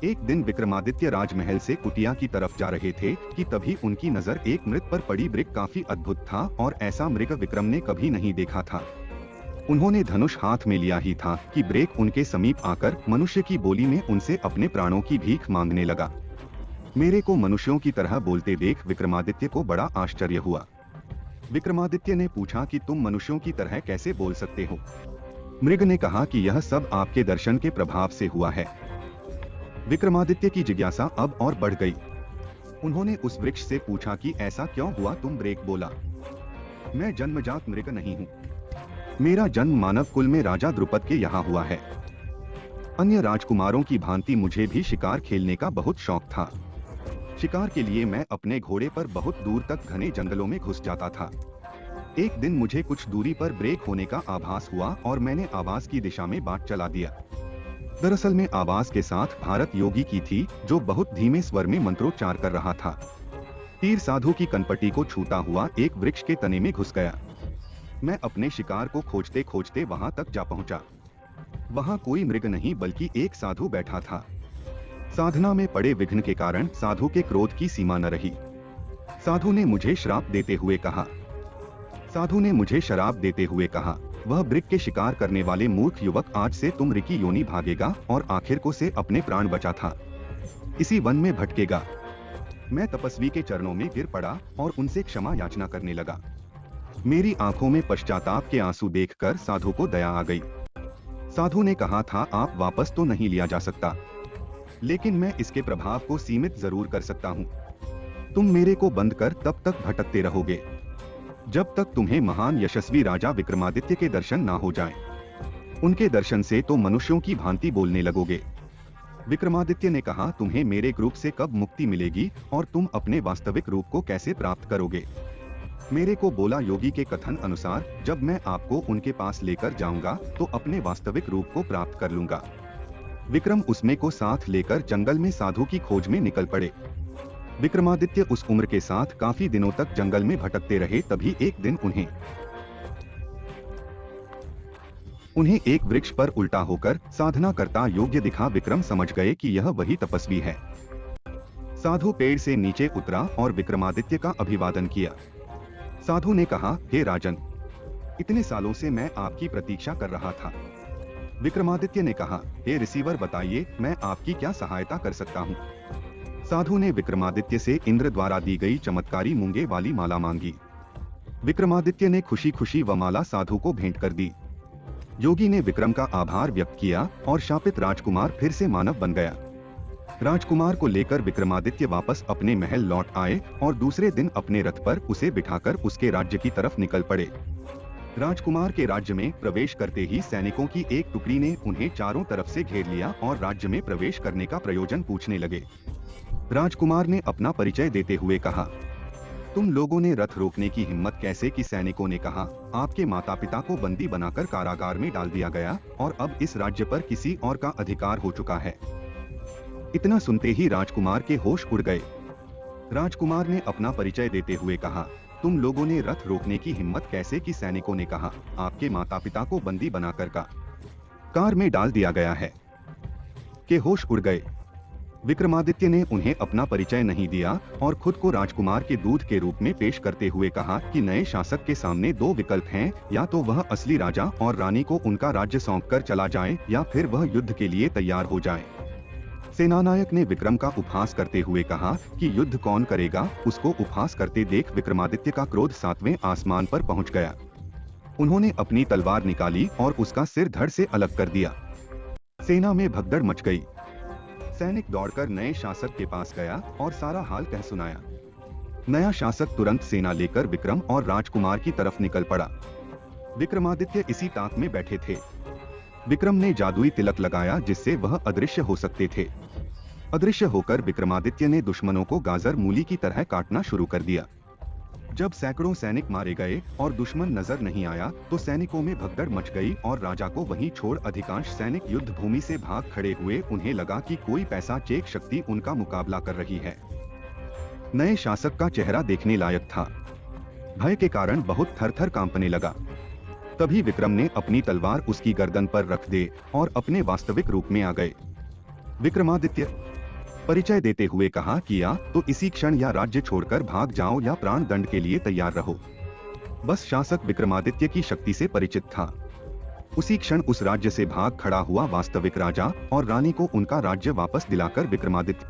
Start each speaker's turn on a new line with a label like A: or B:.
A: एक दिन विक्रमादित्य राजमहल से कुटिया की तरफ जा रहे थे कि तभी उनकी नजर एक मृत पर पड़ी मृग काफी अद्भुत था और ऐसा मृग विक्रम ने कभी नहीं देखा था। उन्होंने धनुष हाथ में लिया ही था कि ब्रेक उनके समीप आकर मनुष्य की बोली में उनसे अपने प्राणों की भीख मांगने लगा। मेरे को मनुष्यों की तरह बोलते देख विक्रमादित्य को बड़ा आश्चर्य हुआ। विक्रमादित्य ने पूछा कि तुम मनुष्यों की तरह कैसे बोल सकते हो? मृग ने कहा कि यह सब आपके दर्शन के प्रभाव से हुआ है। विक्रमादित्य की जिज्ञासा अब और बढ़ गई। उन्होंने उस वृक्ष से पूछा कि ऐसा क्यों हुआ? तुम ब्रेक बोला, मैं जन्मजात मृग नहीं हूँ। मेरा जन्म मानव कुल में राजा द्रुपद के यहाँ हुआ है। अन्य राजकुमारों की भांति मुझे भी शिकार खेलने का बहुत शौक था। शिकार के लिए मैं अपने घोड़े पर बहुत दूर तक घने जंगलों में घुस जाता था। एक दिन मुझे कुछ दूरी पर ब्रेक होने का आभास हुआ और मैंने आवाज की दिशा में बाट चला दिया। दरअसल में आवाज के साथ भारत योगी की थी, जो बहुत धीमे स्वर में मंत्रोच्चार कर रहा था। तीर साधु की कनपटी को छूता हुआ एक वृक्ष के तने में घुस गया। मैं अपने शिकार को खोजते खोजते वहां तक जा पहुंचा। वहां कोई मृग नहीं बल्कि एक साधु बैठा था। साधना में पड़े विघ्न के कारण साधु के क्रोध की सीमा न रही। साधु ने मुझे शराप देते हुए कहा, वह मृग के शिकार करने वाले मूर्ख युवक, आज से तुम ऋषि योनि भागेगा और आखिर को से अपने प्राण बचा था इसी वन में भटकेगा। मैं तपस्वी के चरणों में गिर पड़ा और उनसे क्षमा याचना करने लगा। मेरी आंखों में पश्चाताप के आंसू देखकर साधु को दया आ गई। साधु ने कहा था, आप वापस तो नहीं लिया जा सकता, लेकिन मैं इसके प्रभाव को सीमित जरूर कर सकता हूँ। तुम मेरे को बंद कर तब तक भटकते रहोगे जब तक तुम्हें महान यशस्वी राजा विक्रमादित्य के दर्शन ना हो जाएं। उनके दर्शन से तो मनुष्यों की भांति बोलने लगोगे। विक्रमादित्य ने कहा, तुम्हें मेरे ग्रुप से कब मुक्ति मिलेगी और तुम अपने वास्तविक रूप को कैसे प्राप्त करोगे? मेरे को बोला, योगी के कथन अनुसार जब मैं आपको उनके पास लेकर जाऊंगा तो अपने वास्तविक रूप को प्राप्त कर लूंगा। विक्रम उसमें को साथ लेकर जंगल में साधु की खोज में निकल पड़े। विक्रमादित्य उस उम्र के साथ काफी दिनों तक जंगल में भटकते रहे। तभी एक दिन उन्हें एक वृक्ष पर उल्टा होकर साधना करता योग्य दिखा। विक्रम समझ गए कि यह वही तपस्वी है। साधु पेड़ से नीचे उतरा और विक्रमादित्य का अभिवादन किया। साधु ने कहा, हे राजन, इतने सालों से मैं आपकी प्रतीक्षा कर रहा था। विक्रमादित्य ने कहा, हे रिसीवर, बताइए मैं आपकी क्या सहायता कर सकता हूँ? साधु ने विक्रमादित्य से इंद्र द्वारा दी गई चमत्कारी मूंगे वाली माला मांगी। विक्रमादित्य ने खुशी खुशी वह माला साधु को भेंट कर दी। योगी ने विक्रम का आभार व्यक्त किया और शापित राजकुमार फिर से मानव बन गया। राजकुमार को लेकर विक्रमादित्य वापस अपने महल लौट आए और दूसरे दिन अपने रथ पर उसे बिठाकर उसके राज्य की तरफ निकल पड़े। राजकुमार के राज्य में प्रवेश करते ही सैनिकों की एक टुकड़ी ने उन्हें चारों तरफ से घेर लिया और राज्य में प्रवेश करने का प्रयोजन पूछने लगे। राजकुमार ने अपना परिचय देते हुए कहा, तुम लोगों ने रथ रोकने की हिम्मत कैसे की? सैनिकों ने कहा, आपके माता पिता को बंदी बनाकर कारागार में डाल दिया गया और अब इस राज्य पर किसी और का अधिकार हो चुका है। इतना सुनते ही राजकुमार के होश उड़ गए। राजकुमार ने अपना परिचय देते हुए कहा, तुम लोगों ने रथ रोकने की हिम्मत कैसे की? सैनिकों ने कहा, आपके माता पिता को बंदी बनाकर कार में डाल दिया गया है। के होश उड़ गए। विक्रमादित्य ने उन्हें अपना परिचय नहीं दिया और खुद को राजकुमार के दूत के रूप में पेश करते हुए कहा कि नए शासक के सामने दो विकल्प हैं, या तो वह असली राजा और रानी को उनका राज्य सौंपकर चला जाए या फिर वह युद्ध के लिए तैयार हो जाए। सेनानायक ने विक्रम का उपहास करते हुए कहा कि युद्ध कौन करेगा? उसको उपहास करते देख विक्रमादित्य का क्रोध 7वें आसमान पर पहुंच गया। उन्होंने अपनी तलवार निकाली और उसका सिर धड़ से अलग कर दिया। सेना में भगदड़ मच गई। सैनिक दौड़कर नए शासक के पास गया और सारा हाल कह सुनाया। नया शासक तुरंत सेना लेकर विक्रम और राजकुमार की तरफ निकल पड़ा। विक्रमादित्य इसी ताक में बैठे थे। विक्रम ने जादुई तिलक लगाया जिससे वह अदृश्य हो सकते थे। अदृश्य होकर विक्रमादित्य ने दुश्मनों को गाजर मूली की तरह काटना शुरू कर दिया। जब सैकड़ों सैनिक मारे गए और दुश्मन नजर नहीं आया तो सैनिकों में भगदड़ मच गई और राजा को वहीं छोड़ अधिकांश सैनिक युद्ध भूमि से भाग खड़े हुए। उन्हें लगा कि कोई पैशाचेक शक्ति उनका मुकाबला कर रही है। नए शासक का चेहरा देखने लायक था। भय के कारण बहुत थर-थर कांपने लगा। तभी विक्रम ने अपनी तलवार उसकी गर्दन पर रख दे और अपने वास्तविक रूप में आ गए। विक्रमादित्य परिचय देते हुए कहा कि या तो इसी क्षण या राज्य छोड़कर भाग जाओ या प्राण दंड के लिए तैयार रहो। बस शासक विक्रमादित्य की शक्ति से परिचित था। उसी क्षण उस राज्य से भाग खड़ा हुआ वास्तविक राजा और रानी को उनका राज्य वापस दिलाकर विक्रमादित्य